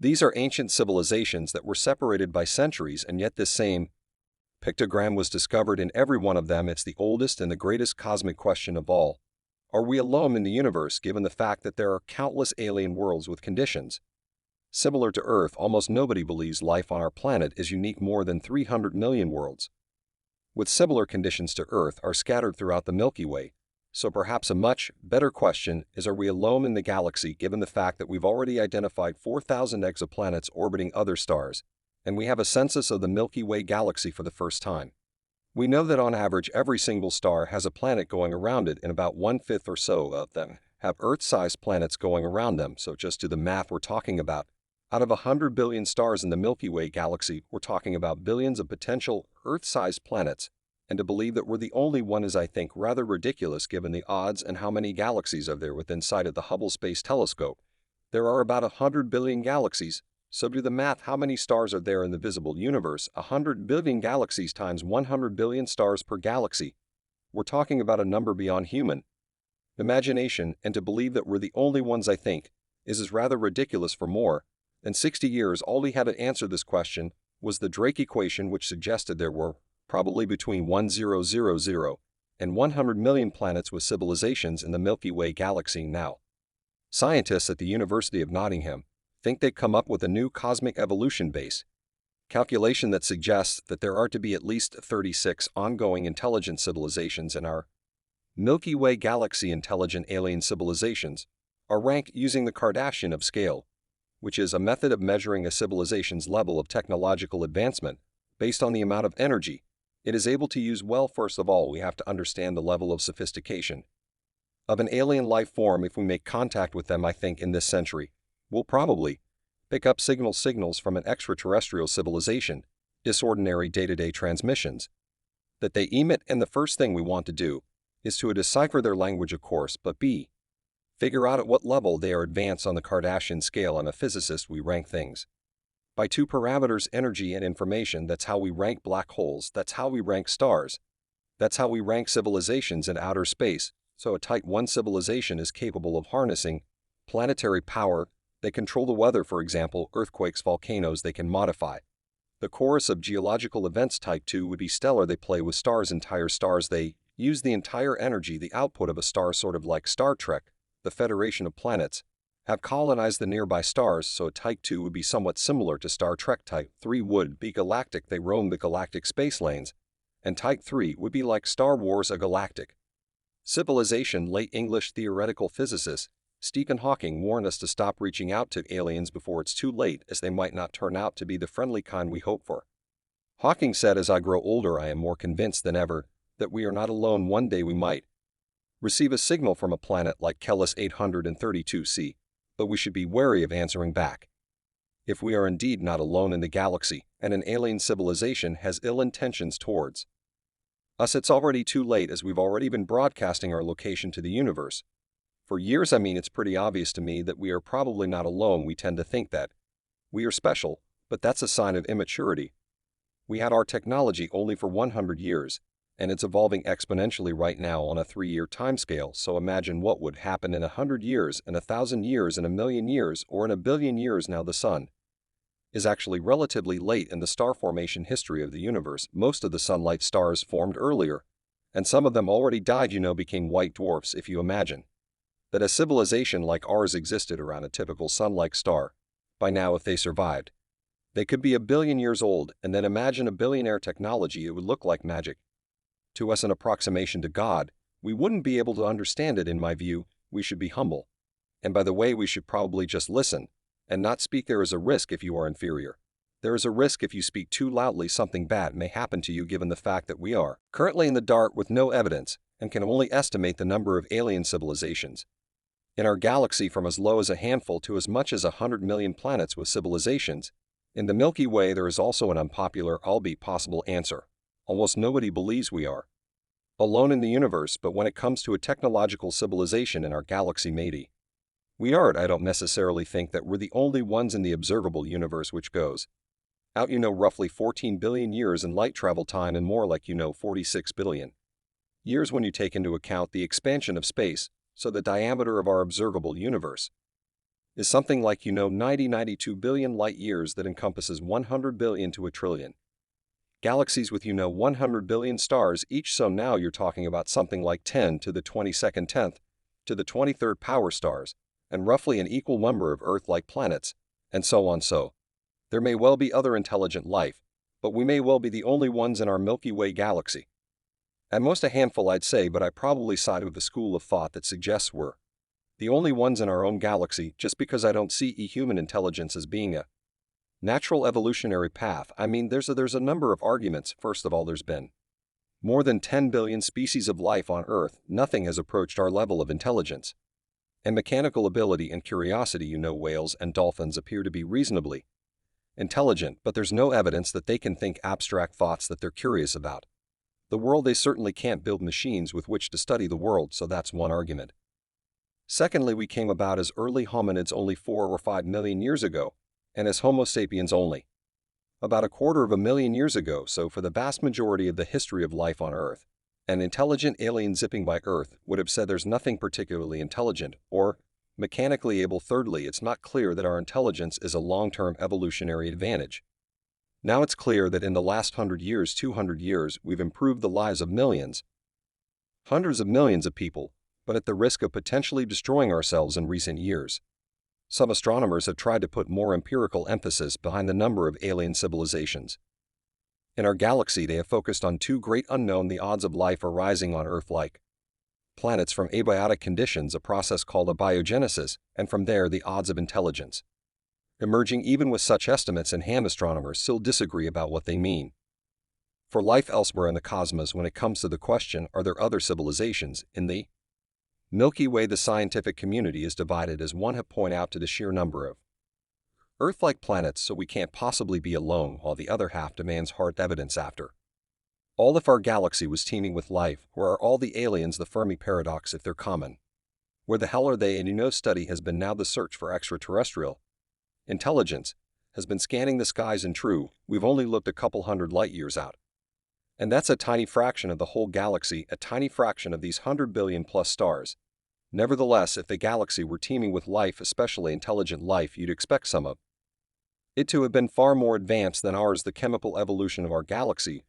These are ancient civilizations that were separated by centuries, and yet this same pictogram was discovered in every one of them. It's the oldest and the greatest cosmic question of all. Are we alone in the universe, given the fact that there are countless alien worlds with conditions similar to Earth? Almost nobody believes life on our planet is unique. More than 300 million worlds with similar conditions to Earth are scattered throughout the Milky Way. So perhaps a much better question is, are we alone in the galaxy, given the fact that we've already identified 4,000 exoplanets orbiting other stars, and we have a census of the Milky Way galaxy for the first time? We know that on average every single star has a planet going around it, and about 1/5 or so of them have Earth-sized planets going around them. So just do the math. We're talking about, out of 100 billion stars in the Milky Way galaxy, we're talking about billions of potential Earth-sized planets. And to believe that we're the only one is, I think, rather ridiculous given the odds and how many galaxies are there within sight of the Hubble Space Telescope. There are about 100 billion galaxies, so do the math. How many stars are there in the visible universe? 100 billion galaxies times 100 billion stars per galaxy. We're talking about a number beyond human imagination, and to believe that we're the only ones, I think, is rather ridiculous. For more than 60 years, all we had to answer this question was the Drake equation, which suggested there were probably between 1000 and 100 million planets with civilizations in the Milky Way galaxy. Now, scientists at the University of Nottingham think they've come up with a new cosmic evolution base calculation that suggests that there are to be at least 36 ongoing intelligent civilizations in our Milky Way galaxy. Intelligent alien civilizations are ranked using the Kardashian of scale, which is a method of measuring a civilization's level of technological advancement based on the amount of energy it is able to use. Well, first of all, we have to understand the level of sophistication of an alien life form. If we make contact with them, I think in this century, we'll probably pick up signals from an extraterrestrial civilization, disordinary day-to-day transmissions that they emit, and the first thing we want to do is to decipher their language, of course, but b, figure out at what level they are advanced on the Kardashian scale. I'm a physicist. We rank things by two parameters, energy and information. That's how we rank black holes. That's how we rank stars. That's how we rank civilizations in outer space. So a Type 1 civilization is capable of harnessing planetary power. They control the weather, for example, earthquakes, volcanoes. They can modify the course of geological events. Type 2 would be stellar. They play with stars, entire stars. They use the entire energy, the output of a star, sort of like Star Trek. The Federation of Planets have colonized the nearby stars, so Type 2 would be somewhat similar to Star Trek. Type 3 would be galactic. They roam the galactic space lanes. And Type 3 would be like Star Wars, a galactic civilization. Late English theoretical physicist Stephen Hawking warned us to stop reaching out to aliens before it's too late, as they might not turn out to be the friendly kind we hope for. Hawking said, as I grow older, I am more convinced than ever that we are not alone. One day we might receive a signal from a planet like Kellis 832c, but we should be wary of answering back. If we are indeed not alone in the galaxy, and an alien civilization has ill intentions towards us, it's already too late, as we've already been broadcasting our location to the universe for years. I mean, it's pretty obvious to me that we are probably not alone. We tend to think that we are special, but that's a sign of immaturity. We had our technology only for 100 years, and it's evolving exponentially right now on a 3-year timescale. So imagine what would happen in 100 years, in 1,000 years, in 1,000,000 years, or in 1,000,000,000 years. Now, the sun is actually relatively late in the star formation history of the universe. Most of the sunlight stars formed earlier, and some of them already died, became white dwarfs. If you imagine that a civilization like ours existed around a typical sun-like star, by now, if they survived, they could be 1 billion years old. And then imagine a billionaire technology. It would look like magic. To us, an approximation to God. We wouldn't be able to understand it. In my view, we should be humble. And by the way, we should probably just listen and not speak. There is a risk if you are inferior. There is a risk if you speak too loudly. Something bad may happen to you, given the fact that we are currently in the dark with no evidence and can only estimate the number of alien civilizations in our galaxy from as low as a handful to as much as 100 million planets with civilizations. In the Milky Way, there is also an unpopular, albeit possible, answer. Almost nobody believes we are alone in the universe, but when it comes to a technological civilization in our galaxy, maybe we aren't. I don't necessarily think that we're the only ones in the observable universe, which goes out, roughly 14 billion years in light travel time, and more like, 46 billion years when you take into account the expansion of space, so the diameter of our observable universe is something like 92 billion light years that encompasses 100 billion to a trillion. Galaxies with 100 billion stars each, so now you're talking about something like 10 to the 22nd tenth to the 23rd power stars, and roughly an equal number of Earth-like planets, and so on. So, there may well be other intelligent life, but we may well be the only ones in our Milky Way galaxy. At most a handful, I'd say, but I probably side with the school of thought that suggests we're the only ones in our own galaxy, just because I don't see human intelligence as being a natural evolutionary path. I mean, there's a number of arguments. First of all, there's been more than 10 billion species of life on Earth. Nothing has approached our level of intelligence and mechanical ability and curiosity. Whales and dolphins appear to be reasonably intelligent, but there's no evidence that they can think abstract thoughts that they're curious about the world. They certainly can't build machines with which to study the world, so that's one argument. Secondly, we came about as early hominids only 4 or 5 million years ago, and as Homo sapiens only about 250,000 years ago. So for the vast majority of the history of life on Earth, an intelligent alien zipping by Earth would have said there's nothing particularly intelligent or mechanically able. Thirdly, it's not clear that our intelligence is a long-term evolutionary advantage. Now it's clear that in the last 100 years, 200 years, we've improved the lives of millions, hundreds of millions of people, but at the risk of potentially destroying ourselves in recent years. Some astronomers have tried to put more empirical emphasis behind the number of alien civilizations in our galaxy. They have focused on two great unknown: the odds of life arising on Earth-like planets from abiotic conditions, a process called abiogenesis, and from there the odds of intelligence emerging. Even with such estimates, and ham astronomers still disagree about what they mean for life elsewhere in the cosmos. When it comes to the question, are there other civilizations in the Milky Way, the scientific community is divided, as one have pointed out, to the sheer number of Earth-like planets, so we can't possibly be alone, while the other half demands hard evidence. After all, if our galaxy was teeming with life, where are all the aliens? The Fermi paradox: if they're common, where the hell are they? And study has been now the search for extraterrestrial intelligence has been scanning the skies, and true, we've only looked a couple hundred light years out. And that's a tiny fraction of the whole galaxy, a tiny fraction of these 100 billion plus stars. Nevertheless, if the galaxy were teeming with life, especially intelligent life, you'd expect some of it to have been far more advanced than ours. The chemical evolution of our galaxy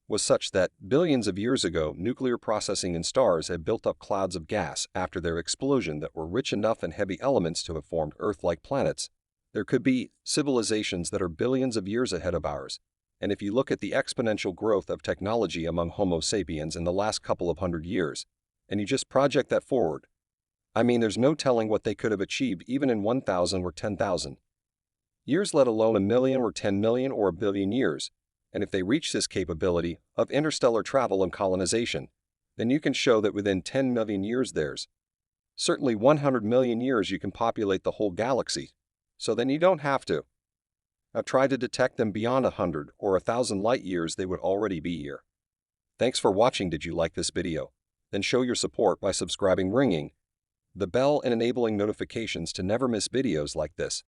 was such that, billions of years ago, nuclear processing in stars had built up clouds of gas after their explosion that were rich enough in heavy elements to have formed Earth-like planets. There could be civilizations that are billions of years ahead of ours. And if you look at the exponential growth of technology among Homo sapiens in the last couple of 100 years, and you just project that forward, I mean, there's no telling what they could have achieved even in 1,000 or 10,000 years, let alone a million or 10 million or a billion years. And if they reach this capability of interstellar travel and colonization, then you can show that within 10 million years, there's certainly 100 million years you can populate the whole galaxy. So then you don't have to try to detect them beyond 100 or 1,000 light years. They would already be here. Thanks for watching. Did you like this video? Then show your support by subscribing, ringing the bell, and enabling notifications to never miss videos like this.